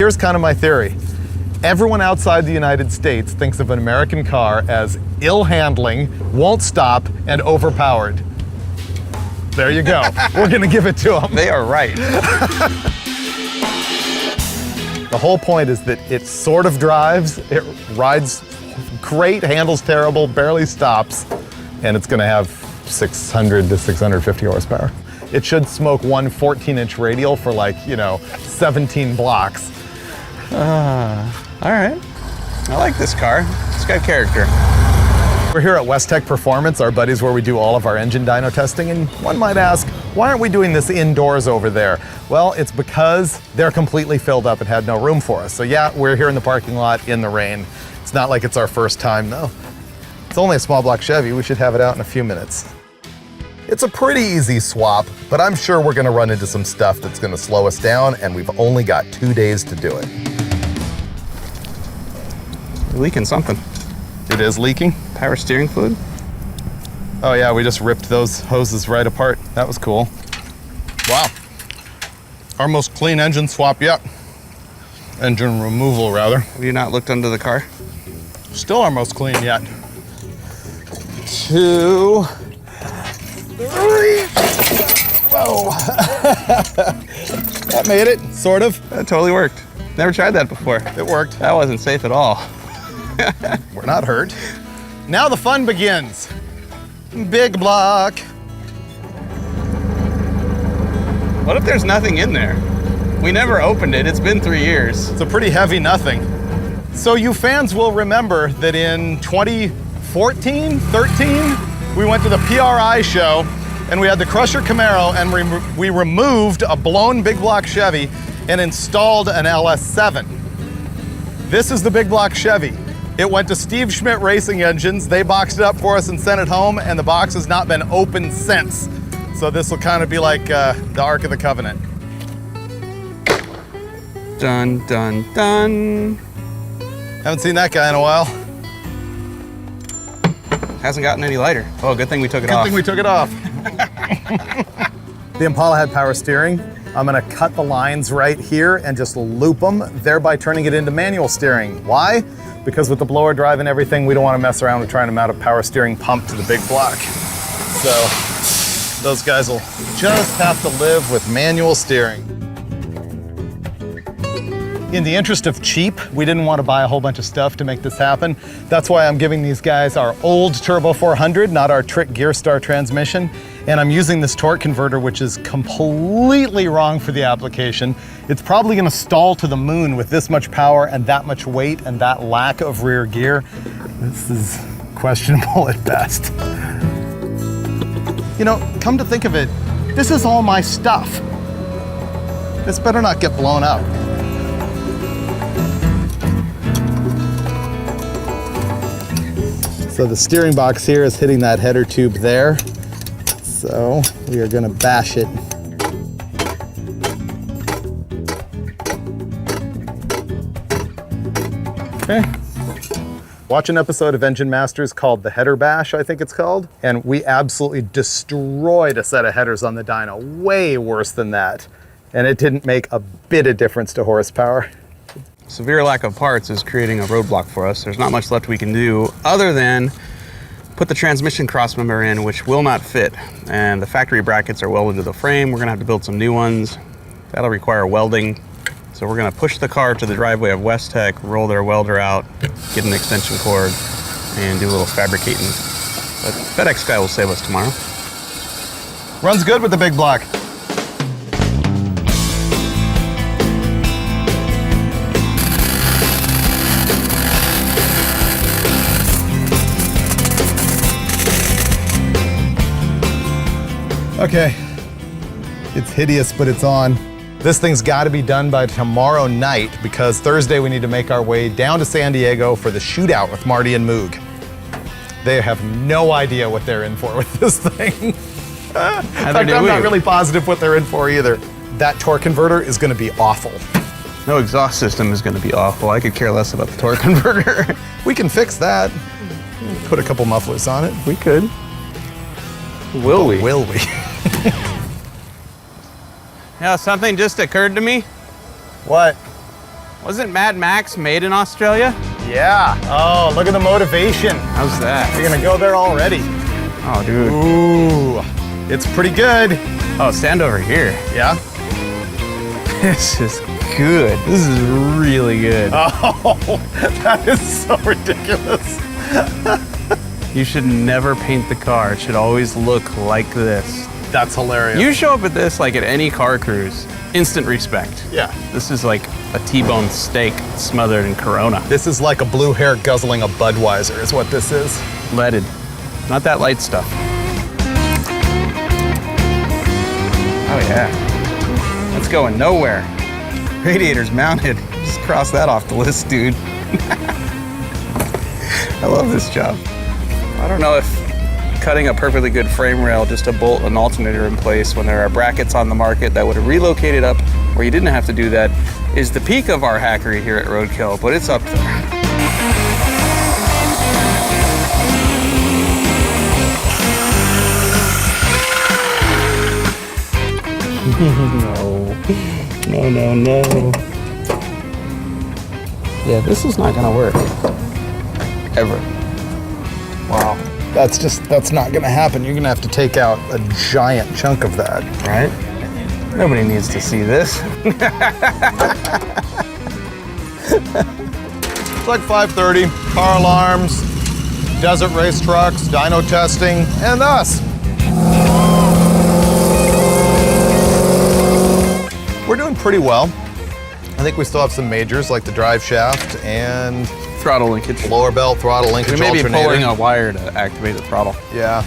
here's kind of my theory. Everyone outside the United States thinks of an American car as ill-handling, won't stop, and overpowered. There you go. We're gonna give it to them. They are right. The whole point is that it sort of drives, it rides great, handles terrible, barely stops, and it's gonna have 600 to 650 horsepower. It should smoke one 14-inch radial for like, 17 blocks. All right. I like this car. It's got character. We're here at West Tech Performance, our buddies where we do all of our engine dyno testing, and one might ask, why aren't we doing this indoors over there? Well, it's because they're completely filled up and had no room for us. So yeah, we're here in the parking lot in the rain. It's not like it's our first time though. It's only a small block Chevy. We should have it out in a few minutes. It's a pretty easy swap, but I'm sure we're gonna run into some stuff that's gonna slow us down, and we've only got 2 days to do it. You're leaking something. It is leaking? Power steering fluid? Oh yeah, we just ripped those hoses right apart. That was cool. Wow. Our most clean engine swap yet. Engine removal, rather. Have you not looked under the car? Still our most clean yet. 2, 3. Whoa. That made it, sort of. That totally worked. Never tried that before. It worked. That wasn't safe at all. We're not hurt. Now the fun begins. Big block. What if there's nothing in there? We never opened it. It's been 3 years. It's a pretty heavy nothing. So you fans will remember that in 2014, 13, we went to the PRI show and we had the Crusher Camaro, and we removed a blown big block Chevy and installed an LS7. This is the big block Chevy. It went to Steve Schmidt Racing Engines. They boxed it up for us and sent it home, and the box has not been opened since. So this will kind of be like the Ark of the Covenant. Dun, dun, dun. Haven't seen that guy in a while. Hasn't gotten any lighter. Oh, good thing we took it off. Good thing we took it off. The Impala had power steering. I'm gonna cut the lines right here and just loop them, thereby turning it into manual steering. Why? Because with the blower drive and everything, we don't want to mess around with trying to mount a power steering pump to the big block. So those guys will just have to live with manual steering. In the interest of cheap, we didn't want to buy a whole bunch of stuff to make this happen. That's why I'm giving these guys our old Turbo 400, not our Trick Gearstar transmission. And I'm using this torque converter, which is completely wrong for the application. It's probably gonna stall to the moon with this much power and that much weight and that lack of rear gear. This is questionable at best. Come to think of it, this is all my stuff. This better not get blown up. So the steering box here is hitting that header tube there. So we are gonna bash it. Okay. Watch an episode of Engine Masters called The Header Bash, I think it's called. And we absolutely destroyed a set of headers on the dyno, way worse than that. And it didn't make a bit of difference to horsepower. Severe lack of parts is creating a roadblock for us. There's not much left we can do other than put the transmission crossmember in, which will not fit. And the factory brackets are welded to the frame. We're gonna have to build some new ones. That'll require welding. So we're gonna push the car to the driveway of West Tech, roll their welder out, get an extension cord, and do a little fabricating. But FedEx guy will save us tomorrow. Runs good with the big block. Okay, it's hideous, but it's on. This thing's gotta be done by tomorrow night because Thursday we need to make our way down to San Diego for the shootout with Marty and Moog. They have no idea what they're in for with this thing. I'm not really positive what they're in for either. That torque converter is gonna be awful. No exhaust system is gonna be awful. I could care less about the torque converter. We can fix that. Put a couple mufflers on it. We could. Will we? Will we? Yeah, something just occurred to me. What? Wasn't Mad Max made in Australia? Yeah. Oh, look at the motivation. How's that? You're gonna go there already. Oh, dude. Ooh, it's pretty good. Oh, stand over here. Yeah? This is good. This is really good. Oh, that is so ridiculous. You should never paint the car. It should always look like this. That's hilarious. You show up at this like at any car cruise, instant respect. Yeah. This is like a T-bone steak smothered in Corona. This is like a blue hair guzzling a Budweiser is what this is. Leaded. Not that light stuff. Oh yeah. That's going nowhere. Radiator's mounted. Just cross that off the list, dude. I love this job. I don't know if cutting a perfectly good frame rail just to bolt an alternator in place when there are brackets on the market that would have relocated up where you didn't have to do that is the peak of our hackery here at Roadkill, but it's up there. No. Yeah, this is not gonna work. Ever. Wow. That's not gonna happen. You're gonna have to take out a giant chunk of that. Right? Nobody needs to see this. It's like 5:30, car alarms, desert race trucks, dyno testing, and us. We're doing pretty well. I think we still have some majors like the drive shaft and Throttle linkage. lower belt, throttle linkage, We may be alternator. pulling a wire to activate the throttle. Yeah.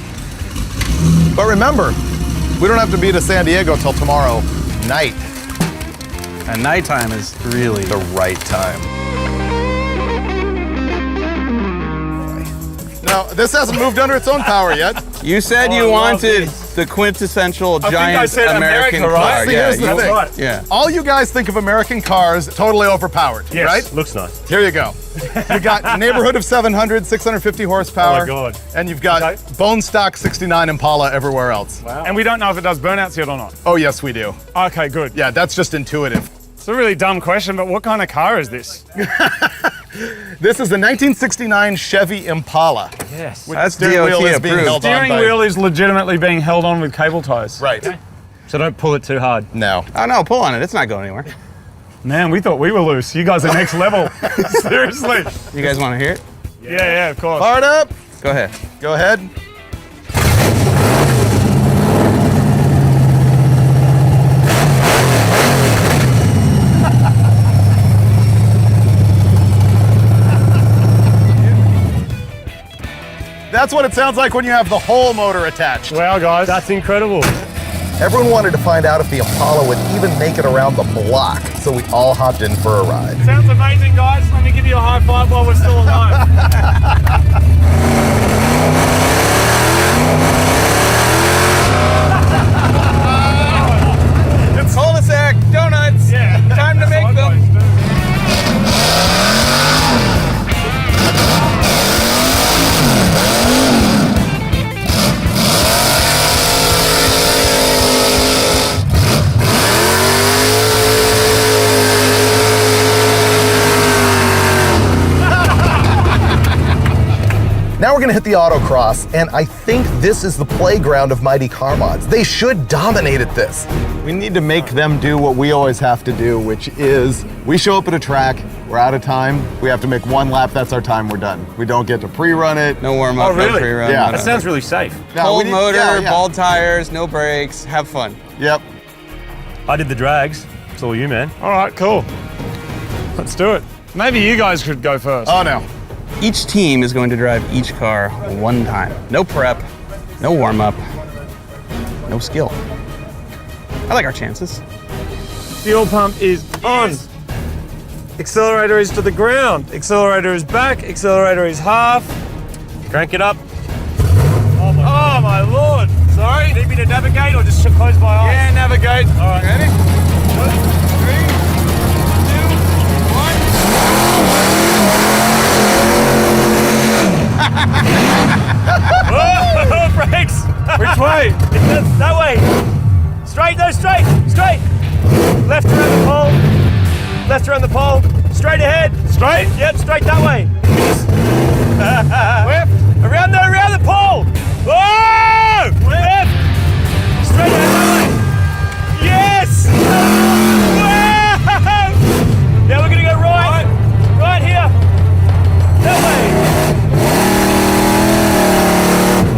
But remember, we don't have to be to San Diego till tomorrow night. And nighttime is really The right time. No, this hasn't moved under its own power yet. You said Oh, you I love wanted these. the quintessential think giant I said American America, right? car. See, here's the you- thing. right. Yeah. All you guys think of American cars totally overpowered, Yes, right? looks nice. Here you go. You got neighborhood of 700, 650 horsepower. Oh my God. And you've got Okay. bone stock 69 Impala everywhere else. Wow. And we don't know if it does burnouts yet or not. Oh, yes, we do. Okay, good. Yeah, that's just intuitive. It's a really dumb question, but what kind of car is this? This is the 1969 Chevy Impala. Yes. With That's steering wheel DOT is being approved. held on Steering by- wheel is legitimately being held on with cable ties. Right. So don't pull it too hard. No. Oh no, pull on it. It's not going anywhere. Man, we thought we were loose. You guys are next level. Seriously. You guys want to hear it? Yeah, of course. Fired up. Go ahead. Go ahead. That's what it sounds like when you have the whole motor attached. Wow, guys. That's incredible. Everyone wanted to find out if the Impala would even make it around the block, so we all hopped in for a ride. Sounds amazing, guys. Let me give you a high five while we're still alive. It's cul-de-sac donuts. Yeah. Time to make them. Now we're gonna hit the Autocross, and I think this is the playground of mighty car mods. They should dominate at this. We need to make them do what we always have to do, which is we show up at a track, we're out of time, we have to make one lap, that's our time, we're done. We don't get to pre-run it. No warm up, Oh, really? no pre-run. Yeah. no That nothing. sounds really safe. No, Cold we need- motor, yeah. bald tires, no brakes. Have fun. Yep. I did the drags. It's all you, man. All right, cool. Let's do it. Maybe you guys could go first. Oh no. Each team is going to drive each car one time. No prep, no warm up, no skill. I like our chances. Fuel pump is on. Accelerator is to the ground. Accelerator is back. Accelerator is half. Crank it up. Oh my lord. Sorry. Need me to navigate or just close my eyes? Yeah, navigate. All right. Ready? 3, 2, 1. Brakes. Which way? That way. Straight, no, straight. Straight. Left around the pole. Left around the pole. Straight ahead. Straight? Yep, straight that way. Left? Around the pole. Whoa! Left. Straight ahead that way. Yes! Wow! Now we're gonna go right. Right here. That way.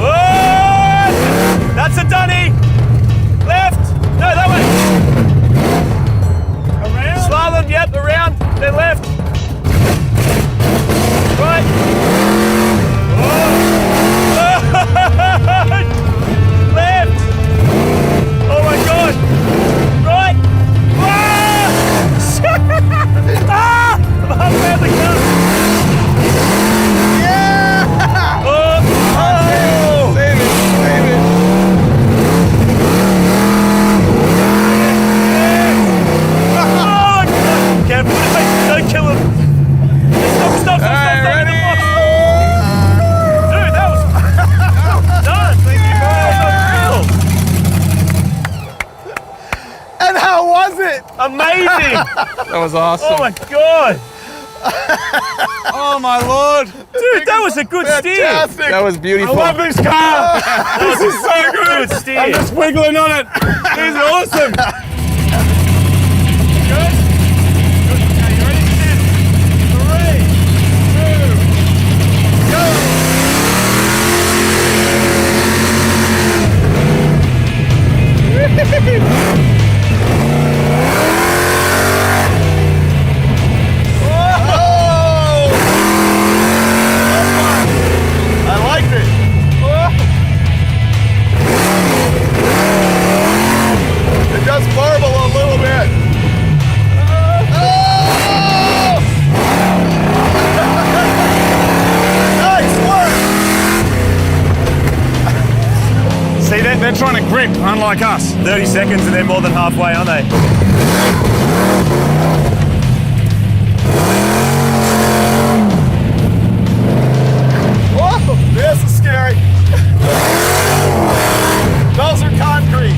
Whoa! That's a dunny. Left. No, that way. Around? Slalom, yep, around. Then left. Right. Whoa. Left. Oh my God. Right. Ah! Ah! I'm halfway up the car. Yeah! Oh. Oh. Save it, save it. Oh, God. Careful, don't kill him. Stop. All right, ready? Dude, that was done. Thank you, And how was it? amazing. That was awesome. Oh my God. Oh my Lord. Dude, that was a good steer. Fantastic. That was I beautiful. love this car. This is so good. Good steer. I'm just wiggling on it. This is awesome. Good? Good. Okay, you ready? 10, 3, 2, go. I liked it. It does marble a little bit. Oh! Nice work. See, they're trying to grip, unlike us. 30 seconds and they're more than halfway, aren't they? Whoa, this is scary. Those are concrete.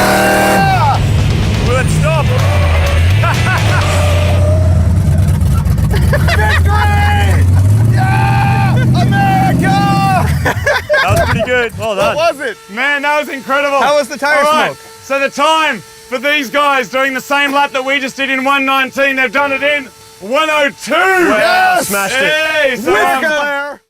Yeah! Good, stop. Victory! Yeah! America! That was pretty good. Well done. What was it? Man, that was incredible. How was the tire All right, smoke? so the time for these guys doing the same lap that we just did in 1:19, they've done it in 1:02. Wow, Yes! smashed it. Hey, so, With Claire.